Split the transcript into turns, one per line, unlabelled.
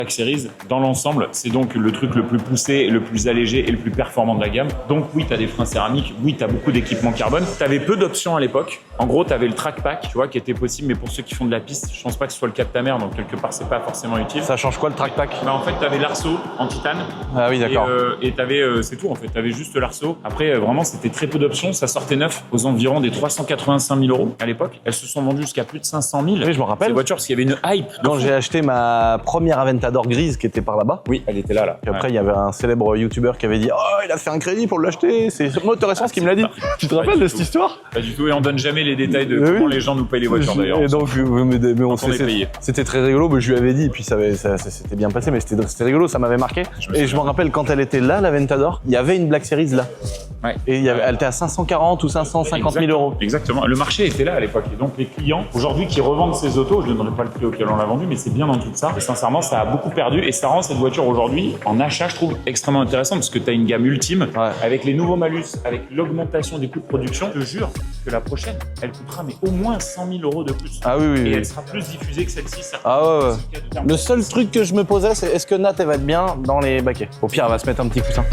Black Series, dans l'ensemble, c'est donc le truc le plus poussé, le plus allégé et le plus performant de la gamme. Donc oui, tu as des freins céramiques, oui, tu as beaucoup d'équipements carbone. Tu avais peu d'options à l'époque. En gros, tu avais le track pack, tu vois, qui était possible, mais pour ceux qui font de la piste, je pense pas que ce soit le cas de ta mère, donc quelque part, c'est pas forcément utile.
Ça change quoi le track pack?
Bah, en fait, tu avais l'arceau en titane.
Ah oui, d'accord.
Et tu avais, c'est tout en fait, tu avais juste l'arceau. Après, vraiment, c'était très peu d'options. Ça sortait neuf aux environs des 385 000 € à l'époque. Elles se sont vendues jusqu'à plus de 500 000.
Oui, je me rappelle.
Ces voitures, parce qu'il y avait une hype.
Quand j'ai acheté ma première Aventador grise qui était par là-bas.
Oui, elle était là.
Et après, il y avait un célèbre youtubeur qui avait dit « Oh, il a fait un crédit pour l'acheter !» C'est Motor Essence qui me l'a dit. Tu te rappelles de cette histoire?
Pas du tout, et on donne jamais les détails de comment les gens nous payent les voitures d'ailleurs.
Et donc, mais on
est payé.
C'était très rigolo, mais je lui avais dit, et puis ça s'était bien passé, mais c'était rigolo, ça m'avait marqué. Et je me rappelle quand elle était là, l'Aventador, il y avait une Black Series là.
Ouais.
Et elle était à 540 ou 550 000 €.
Exactement. Le marché était là à l'époque. Et donc les clients, aujourd'hui, qui revendent ces autos, je ne donnerai pas le prix auquel on l'a vendu, mais c'est bien dans tout ça. Et sincèrement, ça a beaucoup perdu et ça rend cette voiture aujourd'hui, en achat, je trouve extrêmement intéressante parce que tu as une gamme ultime avec les nouveaux malus, avec l'augmentation des coûts de production. Je te jure que la prochaine, elle coûtera mais au moins 100 000 € de plus.
Ah oui.
Et elle sera plus diffusée que celle-ci.
Ah ouais. Le seul truc que je me posais, c'est est-ce que Nat elle va être bien dans les baquets? Au pire, elle va se mettre un petit coussin.